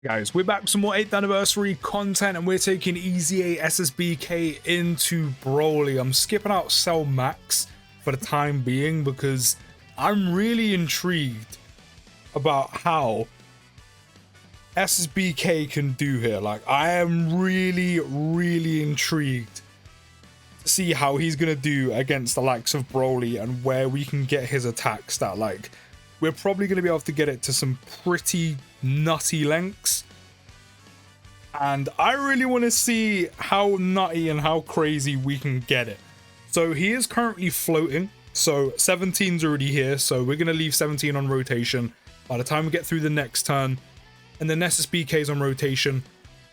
Guys, we're back with some more 8th anniversary content and we're taking EZA SSBK into BROLY. I'm skipping out Cell Max for the time being because I'm really intrigued about how SSBK can do here. Like, I am really intrigued to see how he's gonna do against the likes of BROLY and where we can get his attack stat. Like, we're probably gonna be able to get it to some pretty nutty lengths, and I really want to see how nutty and how crazy we can get it. So he is currently floating, so 17's already here, so we're gonna leave 17 on rotation by the time we get through the next turn, and then SSBK's on rotation.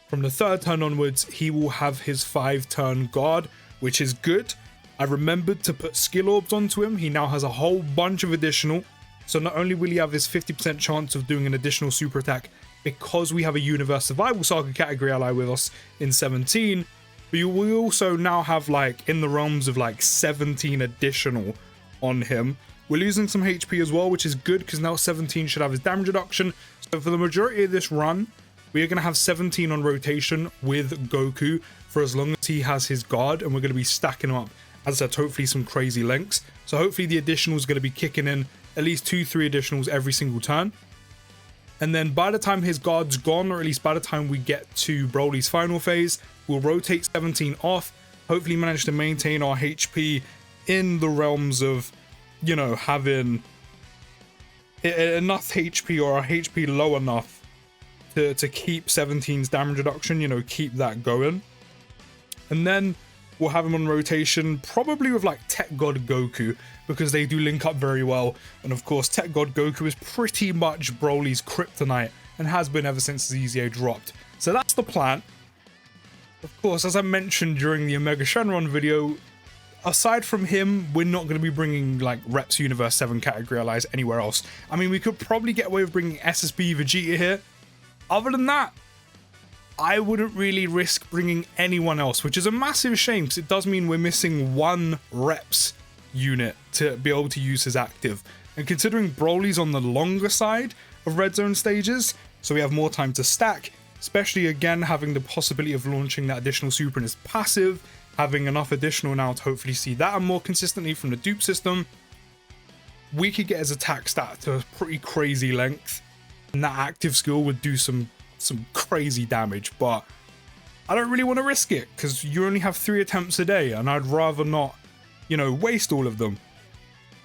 From the 3rd turn onwards, he will have his 5-turn guard, which is good. I remembered to put skill orbs onto him. He now has a whole bunch of additional. So not only will he have his 50% chance of doing an additional super attack because we have a Universe Survival Saga category ally with us in 17, but you will also now have, like, in the realms of like 17 additional on him. We're losing some HP as well, which is good because now 17 should have his damage reduction. So for the majority of this run, we are going to have 17 on rotation with Goku for as long as he has his guard, and we're going to be stacking up, as I said, hopefully some crazy lengths. So hopefully the additional is going to be kicking in at least 2-3 additionals every single turn. And then by the time his guard's gone, or at least by the time we get to BROLY's final phase, we'll rotate 17 off, hopefully manage to maintain our HP in the realms of, you know, having enough HP or our HP low enough to keep 17's damage reduction, you know, keep that going. And then we'll have him on rotation, probably with like Tech God Goku, because they do link up very well. And of course, Tech God Goku is pretty much BROLY's kryptonite and has been ever since EZA dropped. So that's the plan. Of course, as I mentioned during the Omega Shenron video, aside from him, we're not going to be bringing like Reps Universe 7 category allies anywhere else. I mean, we could probably get away with bringing SSB Vegeta here. Other than that, I wouldn't really risk bringing anyone else, which is a massive shame because it does mean we're missing one Reps unit to be able to use his active. And considering BROLY's on the longer side of red zone stages, so we have more time to stack, especially again having the possibility of launching that additional super in his passive, having enough additional now to hopefully see that and more consistently from the dupe system, we could get his attack stat to a pretty crazy length, and that active skill would do some crazy damage. But I don't really want to risk it because you only have 3 attempts a day, and I'd rather not, you know, waste all of them.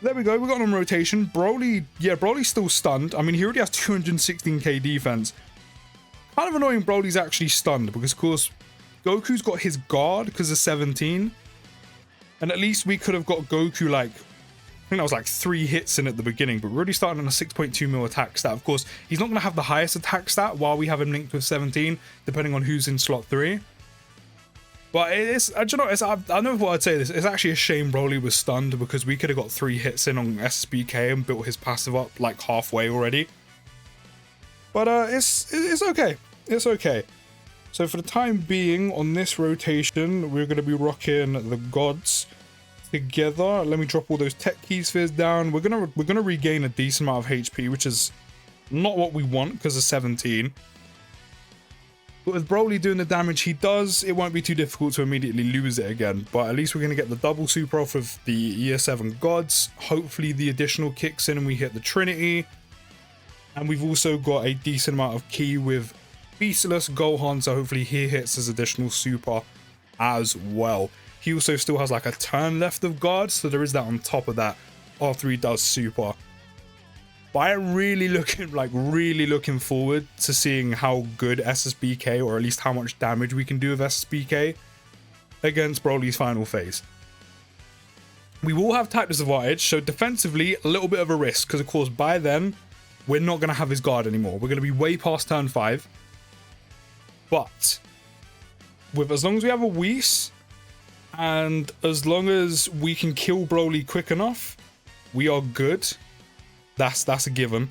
There we go, we got him on rotation. BROLY, yeah, BROLY's still stunned. I mean, he already has 216k defense. Kind of annoying BROLY's actually stunned because, of course, Goku's got his guard because of 17. And at least we could have got Goku, like, I think that was like 3 hits in at the beginning, but we're already starting on a 6.2 mil attack stat. Of course, he's not going to have the highest attack stat while we have him linked with 17, depending on who's in slot 3. But it's, do you know, I know what I'd say this. It's actually a shame BROLY was stunned because we could have got 3 hits in on SSBK and built his passive up like halfway already. But it's okay. It's okay. So for the time being, on this rotation, we're going to be rocking the gods together. Let me drop all those tech key spheres down. We're gonna regain a decent amount of HP, which is not what we want because of 17. But with BROLY doing the damage he does, it won't be too difficult to immediately lose it again. But at least we're gonna get the double super off of the Year 7 gods. Hopefully the additional kicks in and we hit the Trinity. And we've also got a decent amount of key with Beastless Gohan, so hopefully he hits his additional super as well. He also still has like a turn left of guard, so there is that on top of that after he does super. But I'm really looking forward to seeing how good SSBK, or at least how much damage we can do with SSBK against BROLY's final phase. We will have type disadvantage, so defensively a little bit of a risk, because of course by then we're not going to have his guard anymore. We're going to be way past turn 5. But with, as long as we have a Whis, and as long as we can kill BROLY quick enough, we are good. That's a given.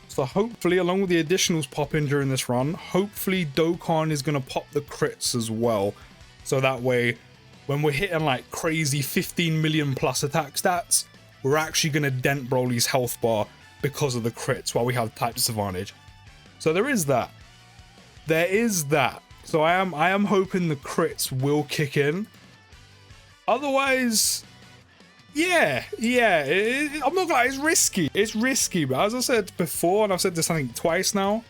So hopefully, along with the additionals pop in during this run, hopefully Dokkan is going to pop the crits as well. So that way, when we're hitting like crazy 15 million plus attack stats, we're actually going to dent BROLY's health bar because of the crits while we have type disadvantage. So there is that. There is that. So I am hoping the crits will kick in. Otherwise, yeah. I'm not gonna lie, it's risky. It's risky, but as I said before, and I've said this I think twice now,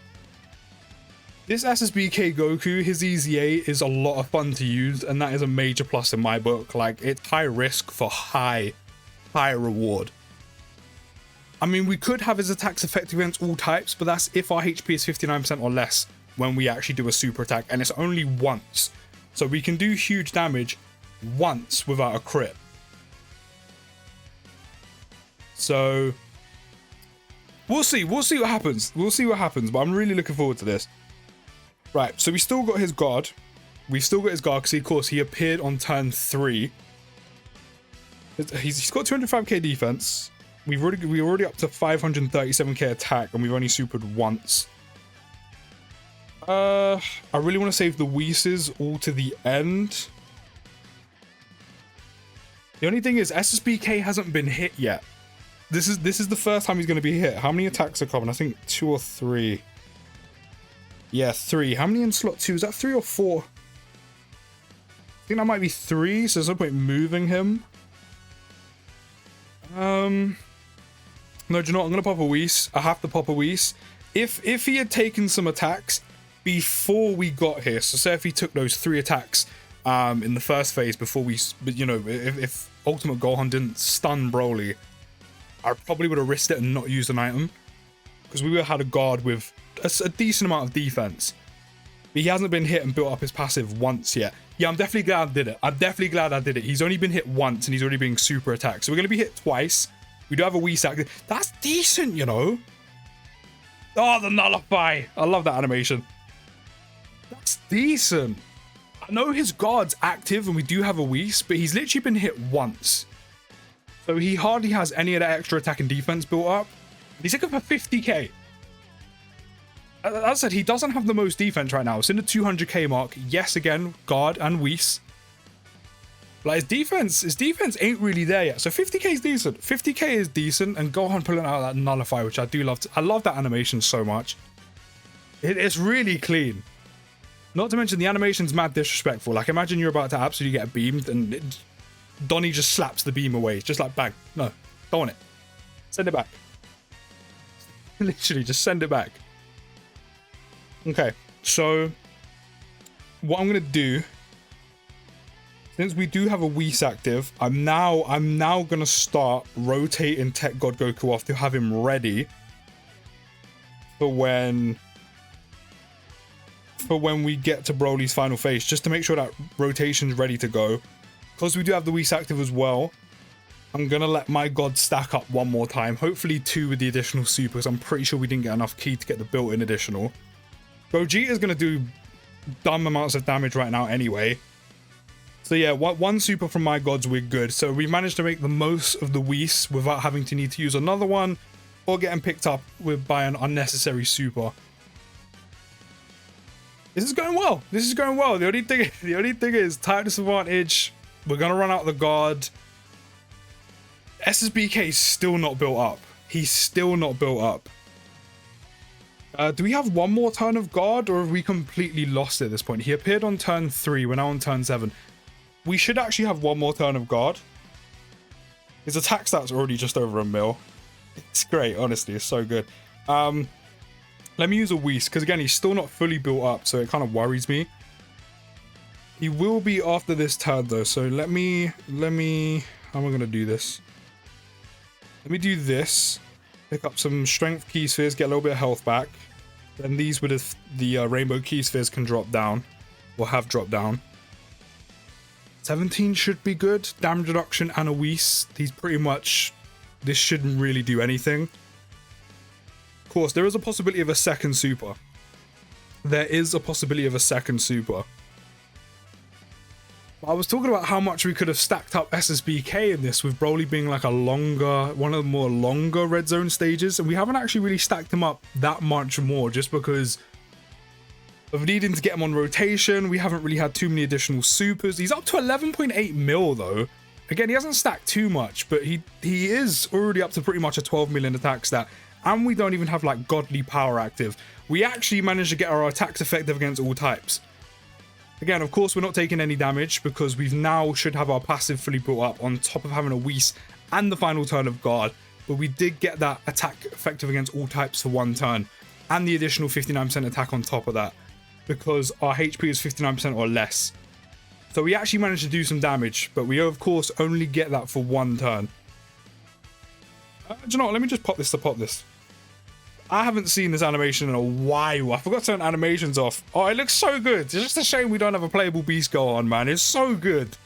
this SSBK Goku, his EZA is a lot of fun to use, and that is a major plus in my book. Like, it's high risk for high reward. I mean, we could have his attacks effective against all types, but that's if our HP is 59% or less when we actually do a super attack, and it's only once. So we can do huge damage once without a crit. So we'll see what happens. But I'm really looking forward to this. Right, so we still got his guard. We've still got his guard because, of course, he appeared on turn 3. He's got 205k defense. We're already up to 537k attack, and we've only supered once. I really want to save the Whis all to the end. The only thing is, SSBK hasn't been hit yet. This is the first time he's going to be hit. How many attacks are coming? I think 2 or 3. Yeah, 3. How many in slot 2? Is that 3 or 4? I think that might be 3, so there's no point moving him. No, do you know what? I'm going to pop a Whis. I have to pop a Whis. If he had taken some attacks before we got here, so say if he took those 3 attacks in the first phase before we, you know, if Ultimate Gohan didn't stun BROLY, I probably would have risked it and not used an item. Because we would have had a guard with a decent amount of defense. But he hasn't been hit and built up his passive once yet. Yeah, I'm definitely glad I did it. I'm definitely glad I did it. He's only been hit once and he's already being super attacked. So we're going to be hit twice. We do have a Whis active. That's decent, you know. Oh, the nullify. I love that animation. That's decent. I know his guard's active and we do have a Whis, but he's literally been hit once. So he hardly has any of that extra attack and defense built up. He's looking for 50k. As I said, he doesn't have the most defense right now. It's in the 200k mark. Yes, again, guard and Whis. Like, his defense ain't really there yet. So 50k is decent. 50k is decent, and Gohan pulling out that nullify, which I do love. I love that animation so much. It's really clean. Not to mention the animation's mad disrespectful. Like, imagine you're about to absolutely get beamed, and Donnie just slaps the beam away. It's just like, bang. No, go on it. Send it back. Literally, just send it back. Okay, so what I'm gonna do, since we do have a Whis active, I'm now gonna start rotating Tech God Goku off to have him ready for when we get to Broly's final phase, just to make sure that rotation's ready to go. Because we do have the Whis active as well, I'm gonna let my god stack up one more time, hopefully 2 with the additional super, because I'm pretty sure we didn't get enough ki to get the built-in additional. Gogeta's gonna do dumb amounts of damage right now anyway. So yeah, one super from my gods, we're good. So we managed to make the most of the Whis without having to need to use another one or getting picked up by an unnecessary super. This is going well. This is going well. The only thing is tightness advantage. We're gonna run out the guard. SSBK is still not built up. He's still not built up. Do we have one more turn of guard, or have we completely lost it at this point? He appeared on turn 3. We're now on turn 7. We should actually have one more turn of guard. His attack stats are already just over 1 mil. It's great, honestly. It's so good. Let me use a Whis, because again, he's still not fully built up, so it kind of worries me. He will be after this turn, though, so let me... How am I going to do this? Let me do this. Pick up some strength key spheres, get a little bit of health back. Then these with the rainbow key spheres can drop down, or have dropped down. 17 should be good. Damage reduction and a Whis. He's pretty much... This shouldn't really do anything. Of course, there is a possibility of a second super. There is a possibility of a second super. I was talking about how much we could have stacked up SSBK in this, with Broly being like one of the more longer red zone stages, and we haven't actually really stacked him up that much more, just because of needing to get him on rotation. We haven't really had too many additional supers. He's up to 11.8 mil though. Again, he hasn't stacked too much, but he is already up to pretty much a 12 million attack stat, and we don't even have like godly power active. We actually managed to get our attacks effective against all types. Again, of course, we're not taking any damage because we've now should have our passive fully built up on top of having a Whis and the final turn of guard. But we did get that attack effective against all types for 1 turn and the additional 59% attack on top of that because our HP is 59% or less. So we actually managed to do some damage, but we of course only get that for 1 turn. Do you know what? Let me just pop this to pop this. I haven't seen this animation in a while. I forgot to turn animations off. Oh, it looks so good. It's just a shame we don't have a playable beast go on, man. It's so good.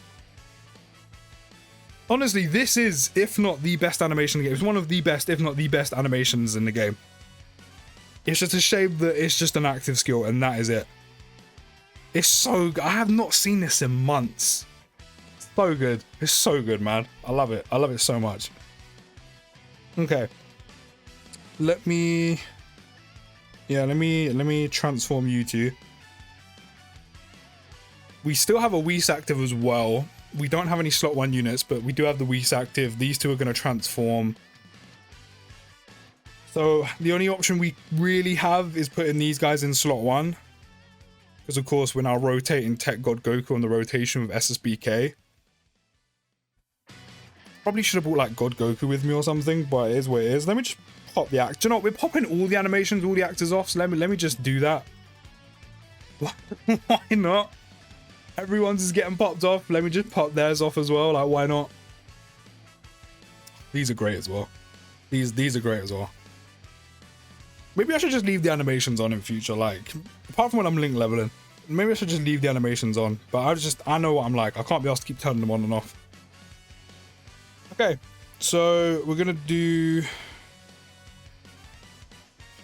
Honestly, this is, if not the best animation in the game. It's one of the best, if not the best animations in the game. It's just a shame that it's just an active skill and that is it. It's so good. I have not seen this in months. So good. It's so good, man. I love it. I love it so much. Okay. Let me transform you two. We still have a Whis active as well. We don't have any slot 1 units, but we do have the Whis active. These two are going to transform. So the only option we really have is putting these guys in slot 1. Because of course we're now rotating Tech God Goku on the rotation with SSBK. Probably should have brought like God Goku with me or something, but it is what it is. Let me just pop the act. Do you know what? We're popping all the animations, all the actors off. So let me just do that. Why not? Everyone's is getting popped off. Let me just pop theirs off as well. Like, why not? These are great as well. These are great as well. Maybe I should just leave the animations on in future. Like, apart from when I'm link leveling, maybe I should just leave the animations on. But I know what I'm like. I can't be asked to keep turning them on and off. Okay, so we're gonna do.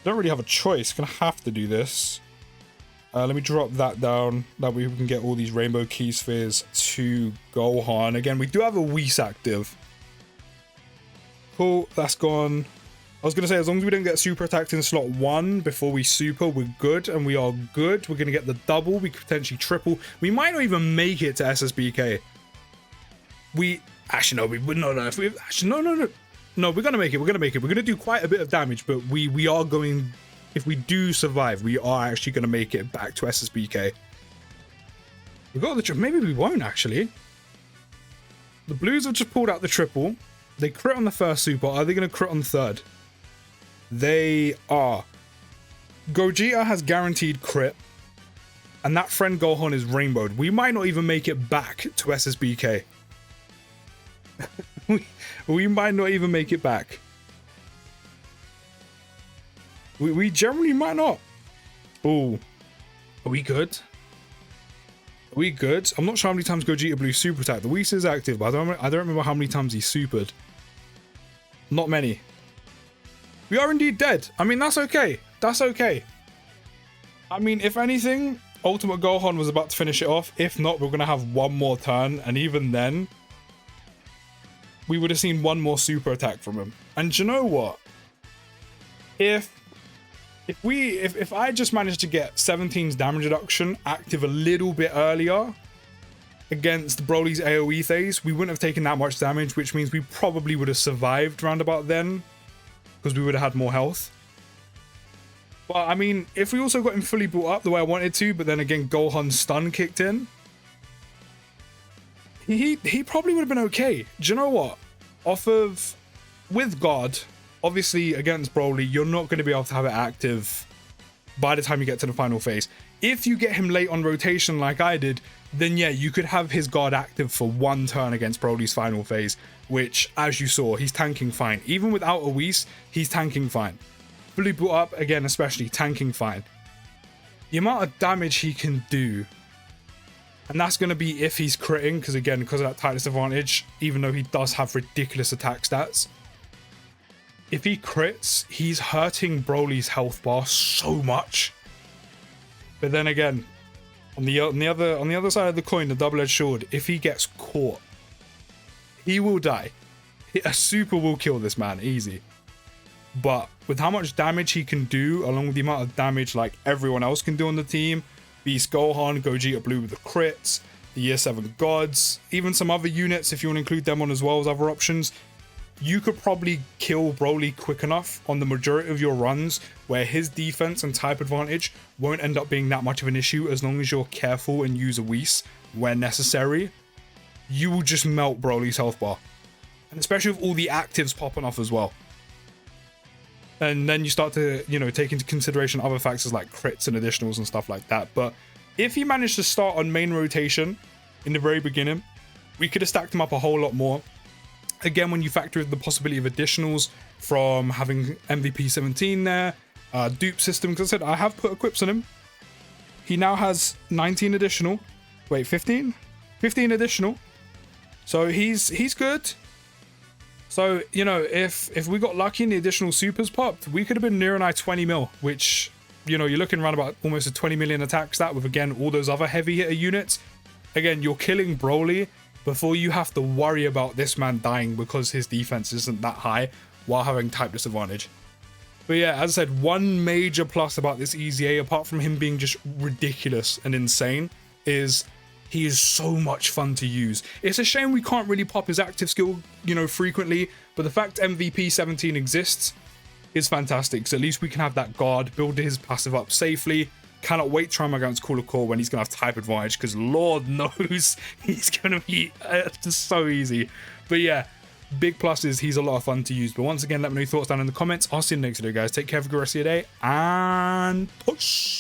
Don't really have a choice. Gonna have to do this. Let me drop that down. That way we can get all these rainbow key spheres to Gohan. Again, we do have a Whis active. Cool, that's gone. I was gonna say, as long as we don't get super attacked in slot 1 before we super, we're good, and we are good. We're gonna get the double. We could potentially triple. We might not even make it to SSBK. Actually, no, we would not. No, we're gonna make it. We're gonna make it. We're gonna do quite a bit of damage, but we are going. If we do survive, we are actually gonna make it back to SSBK. We got the maybe we won't actually. The Blues have just pulled out the triple. They crit on the first super. Are they gonna crit on the third? They are. Gogeta has guaranteed crit, and that friend Gohan is rainbowed. We might not even make it back to SSBK. we might not even make it back. We generally might not. Oh, are we good? Are we good? I'm not sure how many times Gogeta Blue super attacked. The Whis is active, but I don't remember how many times he supered. Not many. We are indeed dead. I mean, that's okay. That's okay. I mean, if anything, Ultimate Gohan was about to finish it off. If not, we're gonna have one more turn, and even then, we would have seen one more super attack from him. And do you know what? If I just managed to get 17's damage reduction active a little bit earlier against Broly's AoE phase, we wouldn't have taken that much damage, which means we probably would have survived round about then, because we would have had more health. But I mean, if we also got him fully built up the way I wanted to, but then again Gohan's stun kicked in, he probably would have been okay. Do you know what? With God, obviously against Broly, you're not going to be able to have it active by the time you get to the final phase. If you get him late on rotation like I did, then yeah, you could have his guard active for one turn against Broly's final phase, which, as you saw, he's tanking fine. Even without a Whis, he's tanking fine. Fully built up, again, especially, tanking fine. The amount of damage he can do, and that's going to be if he's critting, because again, because of that tightness advantage, even though he does have ridiculous attack stats, if he crits, he's hurting Broly's health bar so much. But then again, on the other side of the coin, the double-edged sword, if he gets caught, he will die. A super will kill this man, easy. But with how much damage he can do, along with the amount of damage like everyone else can do on the team, Beast Gohan, Gogeta Blue with the crits, the Year 7 gods, even some other units if you want to include them on as well as other options, you could probably kill BROLY quick enough on the majority of your runs where his defense and type advantage won't end up being that much of an issue as long as you're careful and use a Whis where necessary. You will just melt BROLY's health bar. And especially with all the actives popping off as well. And then you start to, you know, take into consideration other factors like crits and additionals and stuff like that. But if he managed to start on main rotation in the very beginning, we could have stacked him up a whole lot more. Again, when you factor in the possibility of additionals from having MVP 17 there, dupe system, because I said I have put equips on him. He now has 19 additional. Wait, 15? 15 additional. So he's good. So, you know, if we got lucky and the additional supers popped, we could have been near an 20 mil, which, you know, you're looking around about almost a 20 million attack stat with, again, all those other heavy hitter units. Again, you're killing BROLY before you have to worry about this man dying because his defense isn't that high while having type disadvantage. But yeah, as I said, one major plus about this EZA, apart from him being just ridiculous and insane, is he is so much fun to use. It's a shame we can't really pop his active skill, you know, frequently, but the fact MVP 17 exists is fantastic, so at least we can have that guard, build his passive up safely. Cannot wait to try him against Cooler Core when he's going to have type advantage, because Lord knows he's going to be just so easy. But yeah, big plus is he's a lot of fun to use. But once again, let me know your thoughts down in the comments. I'll see you in the next video, guys. Take care, have a good rest of your day, and push!